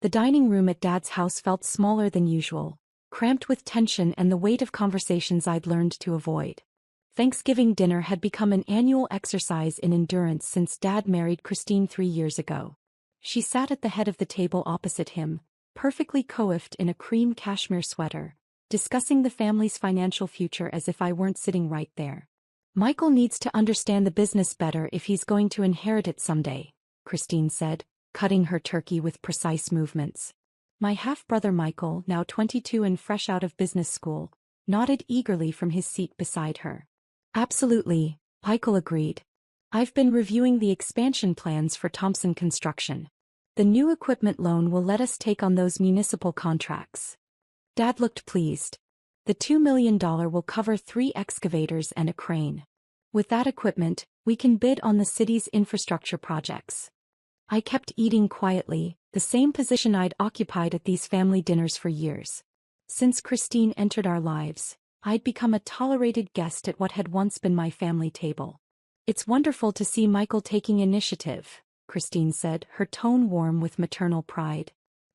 The dining room at Dad's house felt smaller than usual, cramped with tension and the weight of conversations I'd learned to avoid. Thanksgiving dinner had become an annual exercise in endurance since Dad married Christine 3 years ago. She sat at the head of the table opposite him, perfectly coiffed in a cream cashmere sweater, discussing the family's financial future as if I weren't sitting right there. "Michael needs to understand the business better if he's going to inherit it someday," Christine said, cutting her turkey with precise movements. My half-brother Michael, now 22 and fresh out of business school, nodded eagerly from his seat beside her. "Absolutely," Michael agreed. "I've been reviewing the expansion plans for Thompson Construction. The new equipment loan will let us take on those municipal contracts." Dad looked pleased. "The $2 million will cover 3 excavators and a crane. With that equipment, we can bid on the city's infrastructure projects." I kept eating quietly, the same position I'd occupied at these family dinners for years. Since Christine entered our lives, I'd become a tolerated guest at what had once been my family table. "It's wonderful to see Michael taking initiative," Christine said, her tone warm with maternal pride.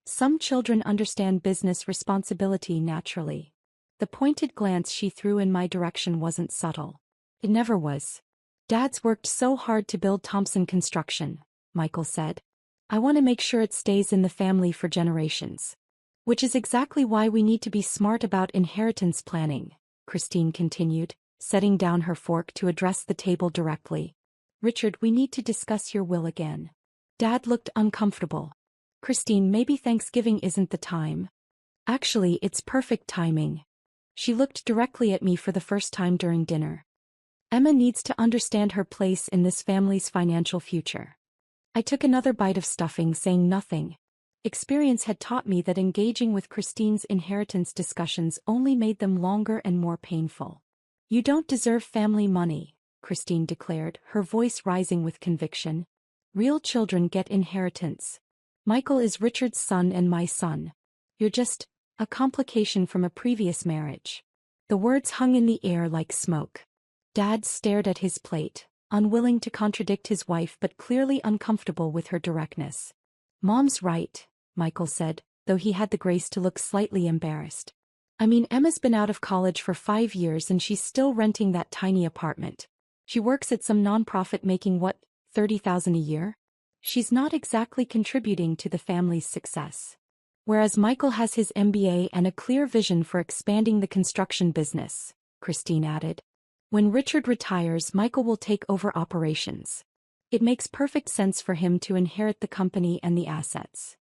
"Some children understand business responsibility naturally." The pointed glance she threw in my direction wasn't subtle. It never was. "Dad's worked so hard to build Thompson Construction," Michael said. "I want to make sure it stays in the family for generations. Which is exactly why we need to be smart about inheritance planning," Christine continued, setting down her fork to address the table directly. "Richard, we need to discuss your will again." Dad looked uncomfortable. "Christine, maybe Thanksgiving isn't the time." "Actually, it's perfect timing." She looked directly at me for the first time during dinner. "Emma needs to understand her place in this family's financial future." I took another bite of stuffing, saying nothing. Experience had taught me that engaging with Christine's inheritance discussions only made them longer and more painful. "You don't deserve family money," Christine declared, her voice rising with conviction. "Real children get inheritance. Michael is Richard's son and my son. You're just a complication from a previous marriage." The words hung in the air like smoke. Dad stared at his plate, unwilling to contradict his wife but clearly uncomfortable with her directness. "Mom's right," Michael said, though he had the grace to look slightly embarrassed. "I mean, Emma's been out of college for 5 years and she's still renting that tiny apartment. She works at some nonprofit making what, $30,000 a year? She's not exactly contributing to the family's success. Whereas Michael has his MBA and a clear vision for expanding the construction business," Christine added. "When Richard retires, Michael will take over operations. It makes perfect sense for him to inherit the company and the assets."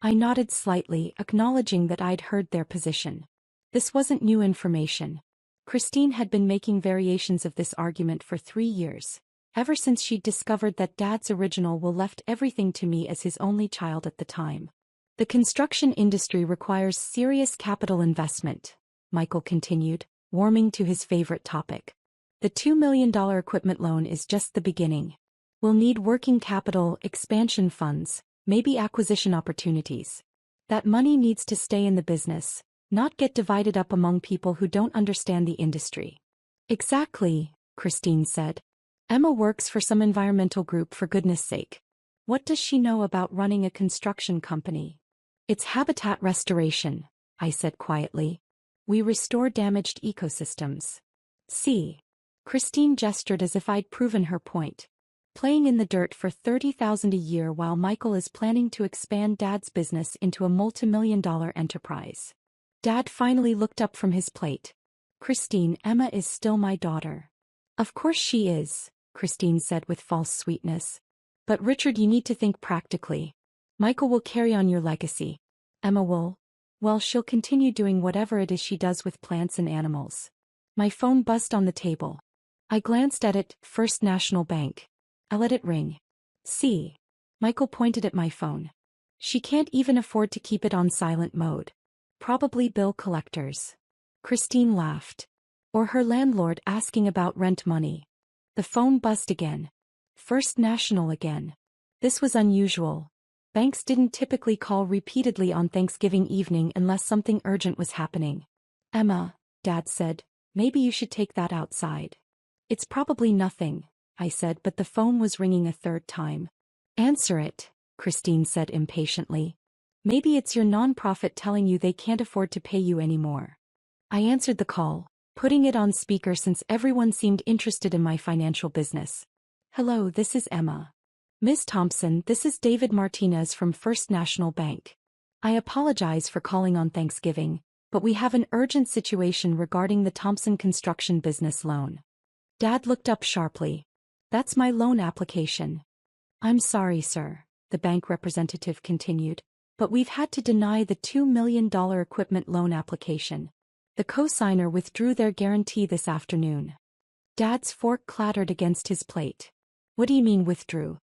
I nodded slightly, acknowledging that I'd heard their position. This wasn't new information. Christine had been making variations of this argument for 3 years, ever since she'd discovered that Dad's original will left everything to me as his only child at the time. "The construction industry requires serious capital investment," Michael continued, warming to his favorite topic. "The $2 million equipment loan is just the beginning. We'll need working capital, expansion funds, maybe acquisition opportunities. That money needs to stay in the business, not get divided up among people who don't understand the industry." "Exactly," Christine said. "Emma works for some environmental group, for goodness sake. What does she know about running a construction company?" "It's habitat restoration," I said quietly. "We restore damaged ecosystems." "See." Christine gestured as if I'd proven her point. "Playing in the dirt for $30,000 a year while Michael is planning to expand Dad's business into a multi-million-dollar enterprise." Dad finally looked up from his plate. "Christine, Emma is still my daughter." "Of course she is," Christine said with false sweetness. "But Richard, you need to think practically. Michael will carry on your legacy. Emma will, well, she'll continue doing whatever it is she does with plants and animals." My phone buzzed on the table. I glanced at it. First National Bank. I let it ring. "See." Michael pointed at my phone. "She can't even afford to keep it on silent mode. Probably bill collectors." Christine laughed. "Or her landlord asking about rent money." The phone buzzed again. First National again. This was unusual. Banks didn't typically call repeatedly on Thanksgiving evening unless something urgent was happening. "Emma," Dad said, "maybe you should take that outside." "It's probably nothing," I said, but the phone was ringing a third time. "Answer it," Christine said impatiently. Maybe it's your nonprofit telling you they can't afford to pay you anymore. I answered the call, putting it on speaker since everyone seemed interested in my financial business. Hello, this is Emma. Ms. Thompson, this is David Martinez from First National Bank. I apologize for calling on Thanksgiving, but we have an urgent situation regarding the Thompson construction business loan. Dad looked up sharply. That's my loan application. I'm sorry, sir, the bank representative continued, but we've had to deny the $2 million equipment loan application. The co-signer withdrew their guarantee this afternoon. Dad's fork clattered against his plate. What do you mean withdrew?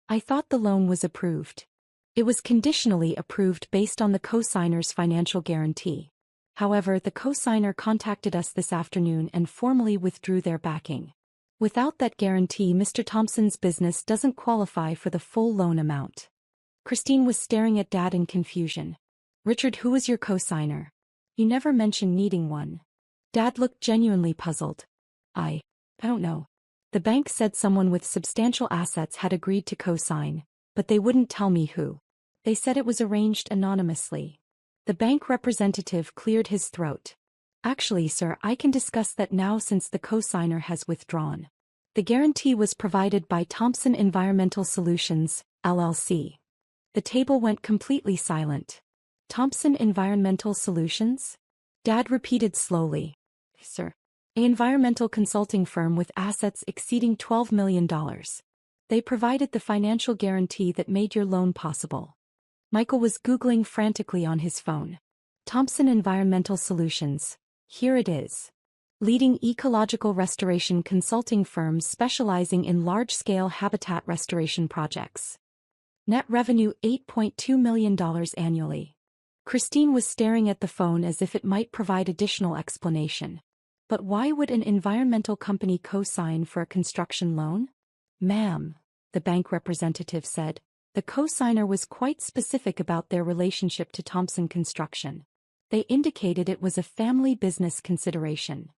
I thought the loan was approved. It was conditionally approved based on the co-signer's financial guarantee. However, the co-signer contacted us this afternoon and formally withdrew their backing. Without that guarantee, Mr. Thompson's business doesn't qualify for the full loan amount. Christine was staring at Dad in confusion. Richard, who was your co-signer? You never mentioned needing one. Dad looked genuinely puzzled. I don't know. The bank said someone with substantial assets had agreed to co-sign, but they wouldn't tell me who. They said it was arranged anonymously. The bank representative cleared his throat. Actually, sir, I can discuss that now since the co-signer has withdrawn. The guarantee was provided by Thompson Environmental Solutions, LLC. The table went completely silent. Thompson Environmental Solutions? Dad repeated slowly. Sir. An environmental consulting firm with assets exceeding $12 million. They provided the financial guarantee that made your loan possible. Michael was Googling frantically on his phone. Thompson Environmental Solutions. Here it is. Leading ecological restoration consulting firms specializing in large-scale habitat restoration projects. Net revenue $8.2 million annually. Christine was staring at the phone as if it might provide additional explanation. But why would an environmental company co-sign for a construction loan? Ma'am, the bank representative said, the co-signer was quite specific about their relationship to Thompson Construction. They indicated it was a family business consideration.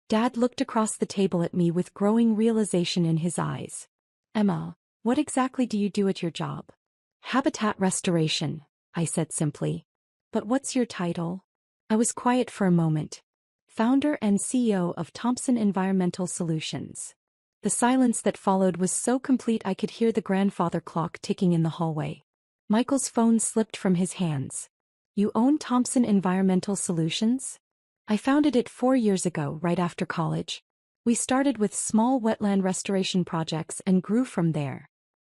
Dad looked across the table at me with growing realization in his eyes. Emma, what exactly do you do at your job? Habitat restoration, I said simply. But what's your title? I was quiet for a moment. Founder and CEO of Thompson Environmental Solutions. The silence that followed was so complete I could hear the grandfather clock ticking in the hallway. Michael's phone slipped from his hands. You own Thompson Environmental Solutions? I founded it 4 years ago, right after college. We started with small wetland restoration projects and grew from there.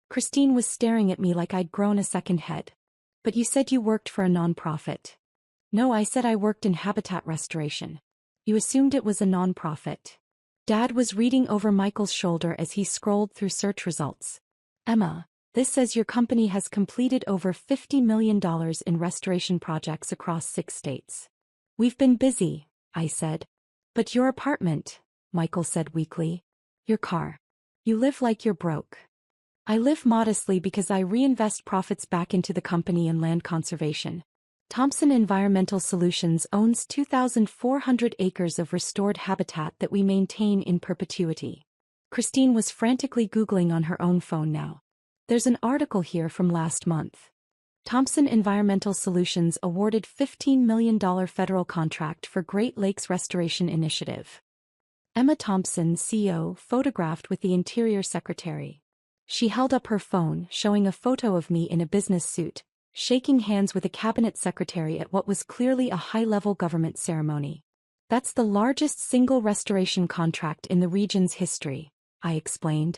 Christine was staring at me like I'd grown a second head. But you said you worked for a nonprofit. No, I said I worked in habitat restoration. You assumed it was a nonprofit. Dad was reading over Michael's shoulder as he scrolled through search results. Emma, this says your company has completed over $50 million in restoration projects across 6 states. We've been busy, I said. But your apartment, Michael said weakly. Your car. You live like you're broke. I live modestly because I reinvest profits back into the company and land conservation. Thompson Environmental Solutions owns 2,400 acres of restored habitat that we maintain in perpetuity. Christine was frantically Googling on her own phone now. There's an article here from last month. Thompson Environmental Solutions awarded $15 million federal contract for Great Lakes Restoration Initiative. Emma Thompson, CEO, photographed with the Interior Secretary. She held up her phone, showing a photo of me in a business suit, shaking hands with a cabinet secretary at what was clearly a high-level government ceremony. That's the largest single restoration contract in the region's history, I explained.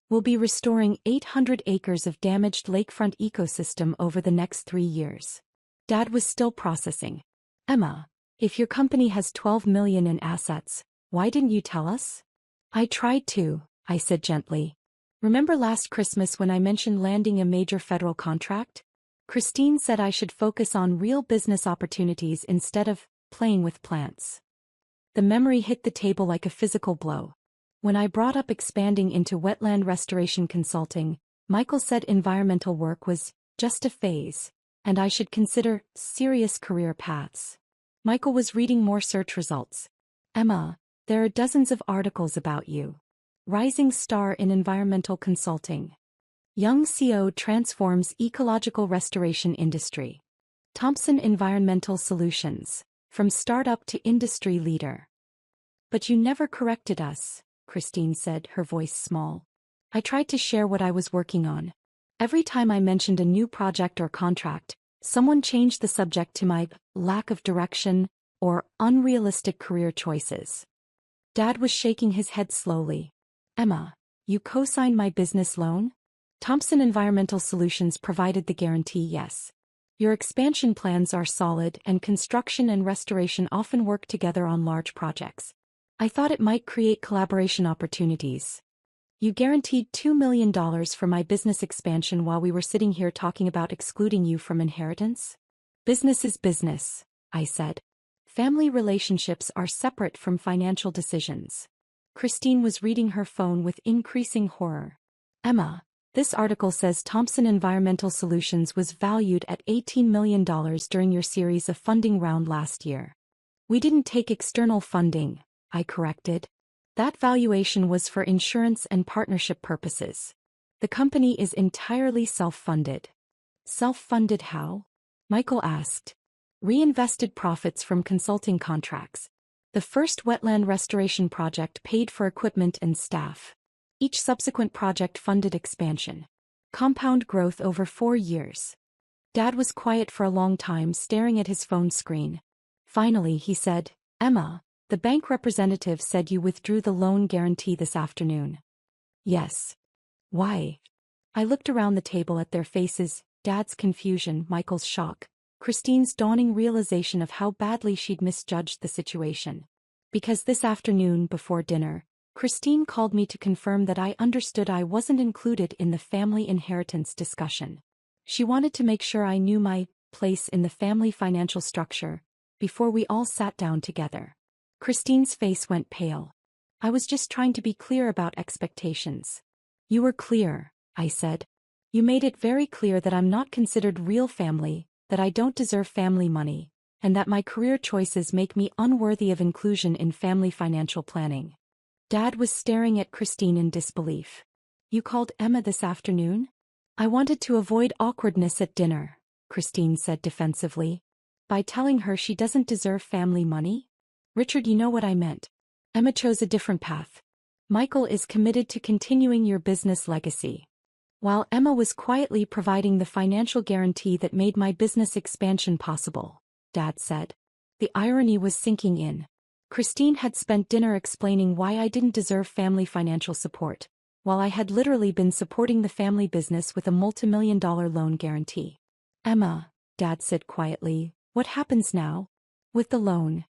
We'll be restoring 800 acres of damaged lakefront ecosystem over the next 3 years. Dad was still processing. Emma, if your company has $12 million in assets, why didn't you tell us? I tried to, I said gently. Remember last Christmas when I mentioned landing a major federal contract? Christine said I should focus on real business opportunities instead of playing with plants. The memory hit the table like a physical blow. When I brought up expanding into wetland restoration consulting, Michael said environmental work was just a phase, and I should consider serious career paths. Michael was reading more search results. Emma, there are dozens of articles about you. Rising star in environmental consulting. Young CO transforms ecological restoration industry. Thompson Environmental Solutions. From startup to industry leader. But you never corrected us, Christine said, her voice small. I tried to share what I was working on. Every time I mentioned a new project or contract, someone changed the subject to my lack of direction or unrealistic career choices. Dad was shaking his head slowly. Emma, you co-signed my business loan? Thompson Environmental Solutions provided the guarantee, yes. Your expansion plans are solid and construction and restoration often work together on large projects. I thought it might create collaboration opportunities. You guaranteed $2 million for my business expansion while we were sitting here talking about excluding you from inheritance? Business is business, I said. Family relationships are separate from financial decisions. Christine was reading her phone with increasing horror. Emma, this article says Thompson Environmental Solutions was valued at $18 million during your series of funding round last year. We didn't take external funding, I corrected. That valuation was for insurance and partnership purposes. The company is entirely self-funded. Self-funded how? Michael asked. Reinvested profits from consulting contracts. The first wetland restoration project paid for equipment and staff. Each subsequent project funded expansion. Compound growth over 4 years. Dad was quiet for a long time, staring at his phone screen. Finally, he said, Emma, the bank representative said you withdrew the loan guarantee this afternoon. Yes. Why? I looked around the table at their faces, Dad's confusion, Michael's shock, Christine's dawning realization of how badly she'd misjudged the situation. Because this afternoon, before dinner, Christine called me to confirm that I understood I wasn't included in the family inheritance discussion. She wanted to make sure I knew my place in the family financial structure before we all sat down together. Christine's face went pale. I was just trying to be clear about expectations. You were clear, I said. You made it very clear that I'm not considered real family, that I don't deserve family money, and that my career choices make me unworthy of inclusion in family financial planning. Dad was staring at Christine in disbelief. You called Emma this afternoon? I wanted to avoid awkwardness at dinner, Christine said defensively. By telling her she doesn't deserve family money? Richard, you know what I meant. Emma chose a different path. Michael is committed to continuing your business legacy. While Emma was quietly providing the financial guarantee that made my business expansion possible, Dad said. The irony was sinking in. Christine had spent dinner explaining why I didn't deserve family financial support, while I had literally been supporting the family business with a multi-million-dollar loan guarantee. Emma, Dad said quietly, what happens now? With the loan?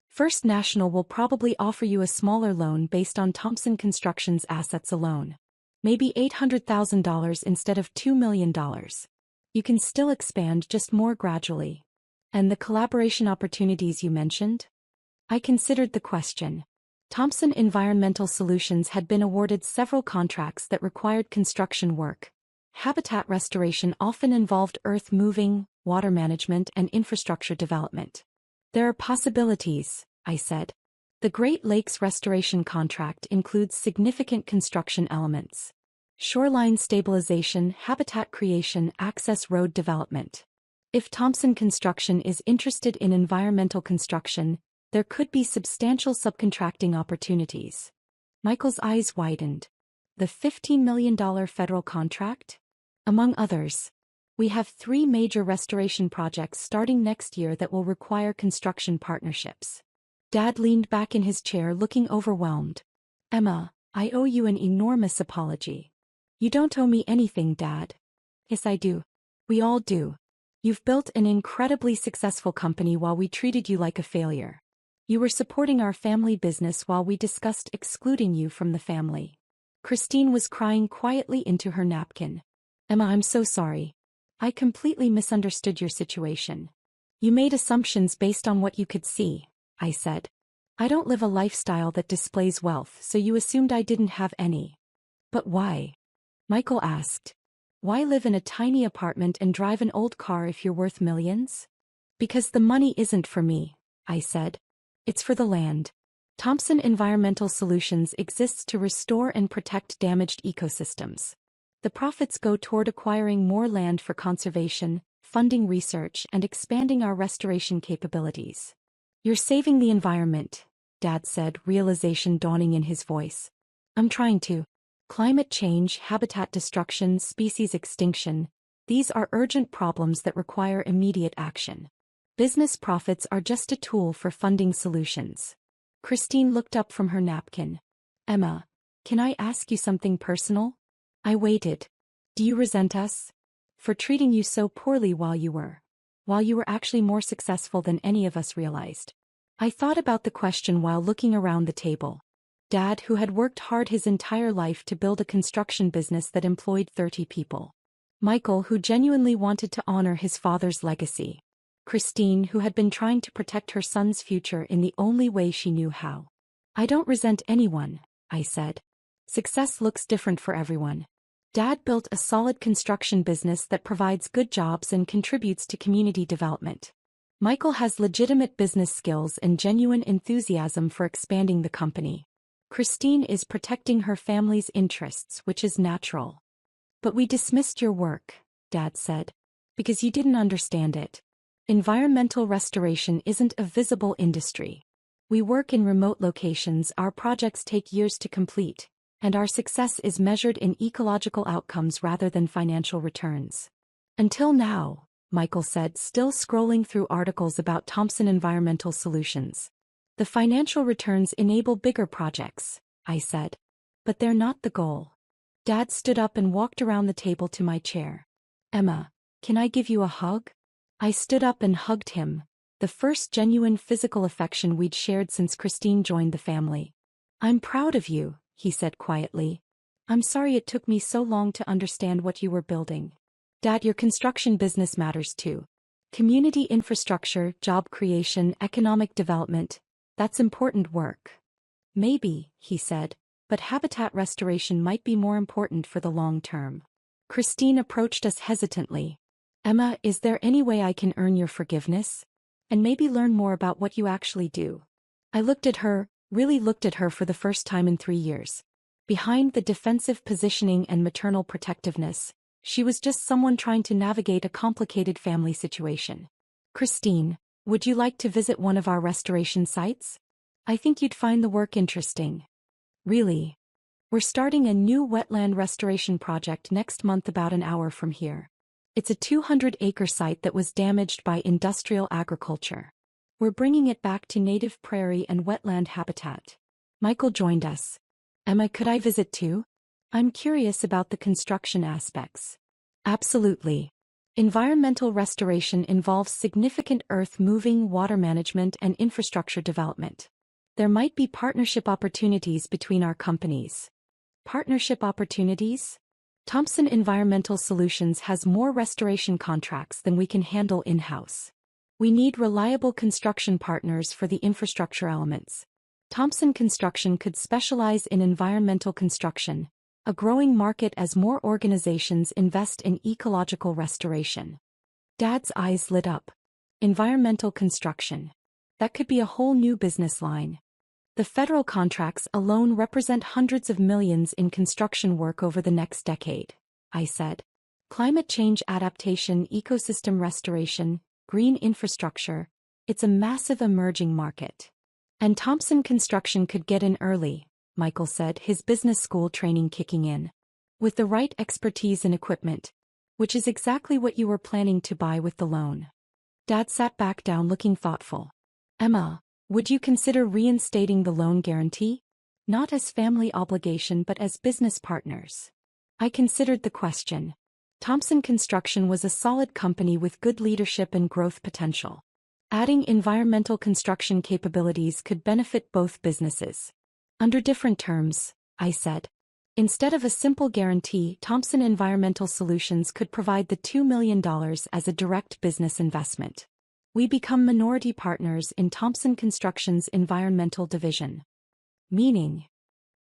First National will probably offer you a smaller loan based on Thompson Construction's assets alone. Maybe $800,000 instead of $2 million. You can still expand, just more gradually. And the collaboration opportunities you mentioned? I considered the question. Thompson Environmental Solutions had been awarded several contracts that required construction work. Habitat restoration often involved earth moving, water management, and infrastructure development. There are possibilities, I said. The Great Lakes restoration contract includes significant construction elements. Shoreline stabilization, habitat creation, access road development. If Thompson Construction is interested in environmental construction, there could be substantial subcontracting opportunities. Michael's eyes widened. The $15 million federal contract? Among others. We have 3 major restoration projects starting next year that will require construction partnerships. Dad leaned back in his chair looking overwhelmed. Emma, I owe you an enormous apology. You don't owe me anything, Dad. Yes, I do. We all do. You've built an incredibly successful company while we treated you like a failure. You were supporting our family business while we discussed excluding you from the family. Christine was crying quietly into her napkin. Emma, I'm so sorry. I completely misunderstood your situation. You made assumptions based on what you could see, I said. I don't live a lifestyle that displays wealth, so you assumed I didn't have any. But why? Michael asked. Why live in a tiny apartment and drive an old car if you're worth millions? Because the money isn't for me, I said. It's for the land. Thompson Environmental Solutions exists to restore and protect damaged ecosystems. The profits go toward acquiring more land for conservation, funding research, and expanding our restoration capabilities. You're saving the environment, Dad said, realization dawning in his voice. I'm trying to. Climate change, habitat destruction, species extinction, these are urgent problems that require immediate action. Business profits are just a tool for funding solutions. Christine looked up from her napkin. Emma, can I ask you something personal? I waited. Do you resent us? For treating you so poorly while you were actually more successful than any of us realized. I thought about the question while looking around the table. Dad, who had worked hard his entire life to build a construction business that employed 30 people. Michael, who genuinely wanted to honor his father's legacy. Christine, who had been trying to protect her son's future in the only way she knew how. I don't resent anyone, I said. Success looks different for everyone. Dad built a solid construction business that provides good jobs and contributes to community development. Michael has legitimate business skills and genuine enthusiasm for expanding the company. Christine is protecting her family's interests, which is natural. But we dismissed your work, Dad said, because you didn't understand it. Environmental restoration isn't a visible industry. We work in remote locations, our projects take years to complete, and our success is measured in ecological outcomes rather than financial returns. Until now, Michael said, still scrolling through articles about Thompson Environmental Solutions. The financial returns enable bigger projects, I said. But they're not the goal. Dad stood up and walked around the table to my chair. Emma, can I give you a hug? I stood up and hugged him, the first genuine physical affection we'd shared since Christine joined the family. I'm proud of you, he said quietly. I'm sorry it took me so long to understand what you were building. Dad, your construction business matters too. Community infrastructure, job creation, economic development, that's important work. Maybe, he said, but habitat restoration might be more important for the long term. Christine approached us hesitantly. Emma, is there any way I can earn your forgiveness? And maybe learn more about what you actually do? I looked at her, really looked at her for the first time in 3 years. Behind the defensive positioning and maternal protectiveness, she was just someone trying to navigate a complicated family situation. Christine, would you like to visit one of our restoration sites? I think you'd find the work interesting. Really? We're starting a new wetland restoration project next month about an hour from here. It's a 200-acre site that was damaged by industrial agriculture. We're bringing it back to native prairie and wetland habitat. Michael joined us. Emma, could I visit too? I'm curious about the construction aspects. Absolutely. Environmental restoration involves significant earth moving, water management, and infrastructure development. There might be partnership opportunities between our companies. Partnership opportunities? Thompson Environmental Solutions has more restoration contracts than we can handle in-house. We need reliable construction partners for the infrastructure elements. Thompson Construction could specialize in environmental construction, a growing market as more organizations invest in ecological restoration. Dad's eyes lit up. Environmental construction. That could be a whole new business line. The federal contracts alone represent hundreds of millions in construction work over the next decade, I said. Climate change adaptation, ecosystem restoration, green infrastructure, it's a massive emerging market. And Thompson Construction could get in early, Michael said, his business school training kicking in. With the right expertise and equipment, which is exactly what you were planning to buy with the loan. Dad sat back down looking thoughtful. Emma, would you consider reinstating the loan guarantee? Not as family obligation but as business partners. I considered the question. Thompson Construction was a solid company with good leadership and growth potential. Adding environmental construction capabilities could benefit both businesses. Under different terms, I said. Instead of a simple guarantee, Thompson Environmental Solutions could provide the $2 million as a direct business investment. We become minority partners in Thompson Construction's environmental division. Meaning,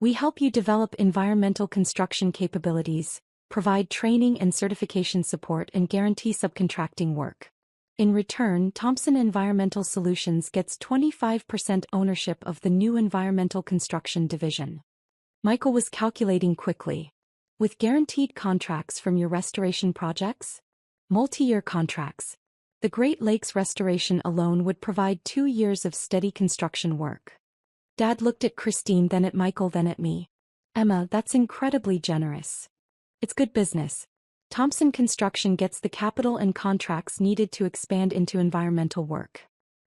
we help you develop environmental construction capabilities, provide training and certification support, and guarantee subcontracting work. In return, Thompson Environmental Solutions gets 25% ownership of the new environmental construction division. Michael was calculating quickly. With guaranteed contracts from your restoration projects? Multi-year contracts. The Great Lakes restoration alone would provide 2 years of steady construction work. Dad looked at Christine, then at Michael, then at me. Emma, that's incredibly generous. It's good business. Thompson Construction gets the capital and contracts needed to expand into environmental work.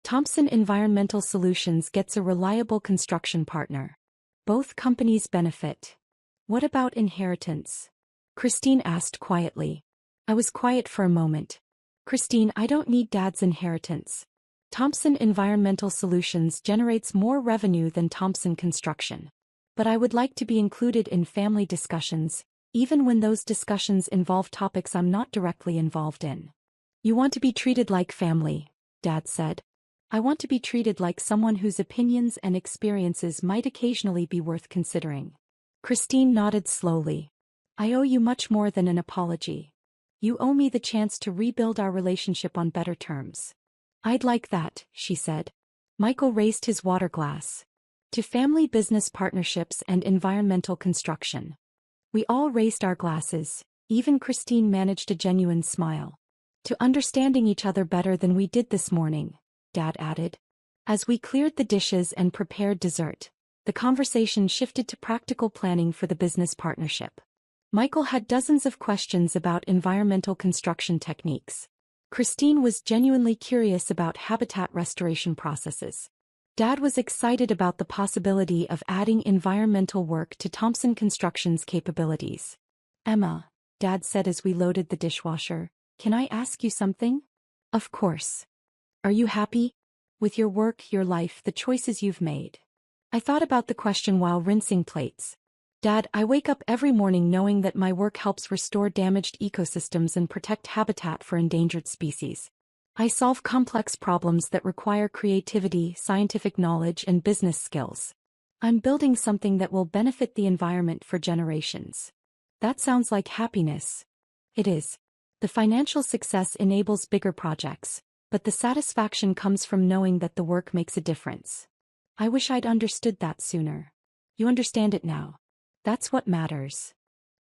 Thompson Environmental Solutions gets a reliable construction partner. Both companies benefit. What about inheritance? Christine asked quietly. I was quiet for a moment. Christine, I don't need Dad's inheritance. Thompson Environmental Solutions generates more revenue than Thompson Construction. But I would like to be included in family discussions, even when those discussions involve topics I'm not directly involved in. You want to be treated like family, Dad said. I want to be treated like someone whose opinions and experiences might occasionally be worth considering. Christine nodded slowly. I owe you much more than an apology. You owe me the chance to rebuild our relationship on better terms. I'd like that, she said. Michael raised his water glass. To family business partnerships and environmental construction. We all raised our glasses, even Christine managed a genuine smile. To understanding each other better than we did this morning, Dad added. As we cleared the dishes and prepared dessert, the conversation shifted to practical planning for the business partnership. Michael had dozens of questions about environmental construction techniques. Christine was genuinely curious about habitat restoration processes. Dad was excited about the possibility of adding environmental work to Thompson Construction's capabilities. Emma, Dad said as we loaded the dishwasher, can I ask you something? Of course. Are you happy? With your work, your life, the choices you've made? I thought about the question while rinsing plates. Dad, I wake up every morning knowing that my work helps restore damaged ecosystems and protect habitat for endangered species. I solve complex problems that require creativity, scientific knowledge, and business skills. I'm building something that will benefit the environment for generations. That sounds like happiness. It is. The financial success enables bigger projects, but the satisfaction comes from knowing that the work makes a difference. I wish I'd understood that sooner. You understand it now. That's what matters.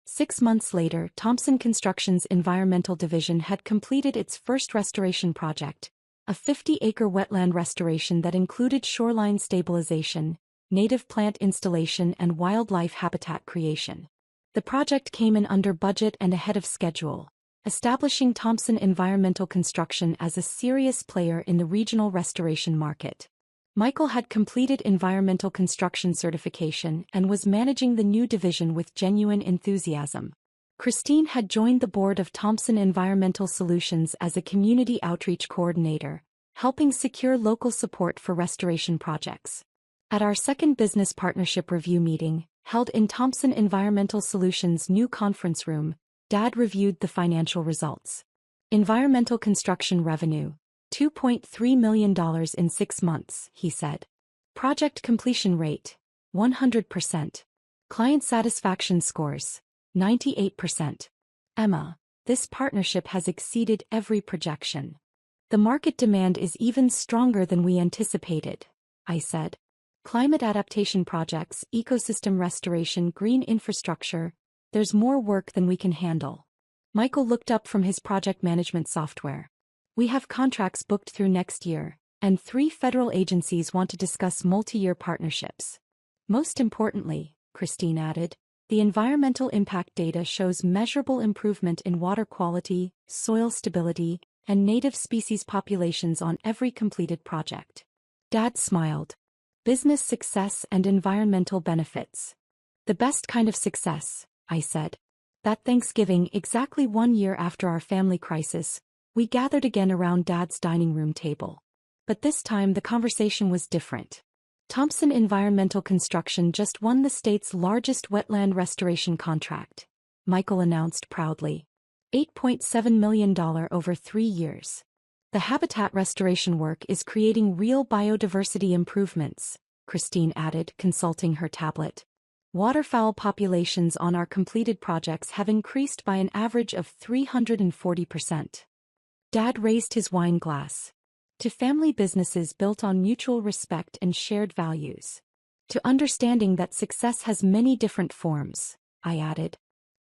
6 months later, Thompson Construction's environmental division had completed its first restoration project, a 50-acre wetland restoration that included shoreline stabilization, native plant installation, and wildlife habitat creation. The project came in under budget and ahead of schedule, establishing Thompson Environmental Construction as a serious player in the regional restoration market. Michael had completed environmental construction certification and was managing the new division with genuine enthusiasm. Christine had joined the board of Thompson Environmental Solutions as a community outreach coordinator, helping secure local support for restoration projects. At our second business partnership review meeting, held in Thompson Environmental Solutions' new conference room, Dad reviewed the financial results. Environmental construction revenue. $2.3 million in 6 months, he said. Project completion rate, 100%. Client satisfaction scores, 98%. Emma, this partnership has exceeded every projection. The market demand is even stronger than we anticipated, I said. Climate adaptation projects, ecosystem restoration, green infrastructure, there's more work than we can handle. Michael looked up from his project management software. We have contracts booked through next year, and 3 federal agencies want to discuss multi-year partnerships. Most importantly, Christine added, the environmental impact data shows measurable improvement in water quality, soil stability, and native species populations on every completed project. Dad smiled. Business success and environmental benefits. The best kind of success, I said. That Thanksgiving, exactly 1 year after our family crisis, we gathered again around Dad's dining room table. But this time the conversation was different. Thompson Environmental Construction just won the state's largest wetland restoration contract, Michael announced proudly. $8.7 million over 3 years. The habitat restoration work is creating real biodiversity improvements, Christine added, consulting her tablet. Waterfowl populations on our completed projects have increased by an average of 340%. Dad raised his wine glass. To family businesses built on mutual respect and shared values. To understanding that success has many different forms, I added.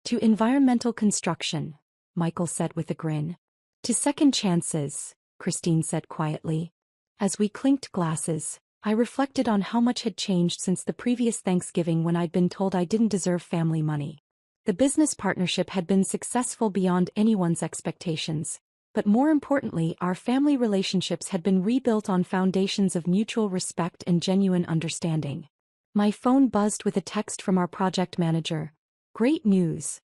To environmental construction, Michael said with a grin. To second chances, Christine said quietly. As we clinked glasses, I reflected on how much had changed since the previous Thanksgiving when I'd been told I didn't deserve family money. The business partnership had been successful beyond anyone's expectations, but more importantly, our family relationships had been rebuilt on foundations of mutual respect and genuine understanding. My phone buzzed with a text from our project manager. Great news!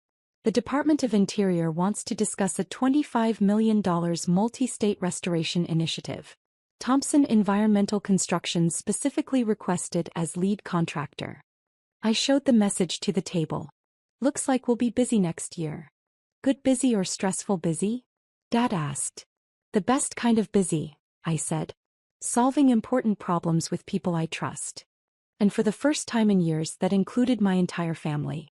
The Department of Interior wants to discuss a $25 million multi-state restoration initiative. Thompson Environmental Construction specifically requested as lead contractor. I showed the message to the table. Looks like we'll be busy next year. Good busy or stressful busy? Dad asked. The best kind of busy, I said. Solving important problems with people I trust. And for the first time in years that included my entire family.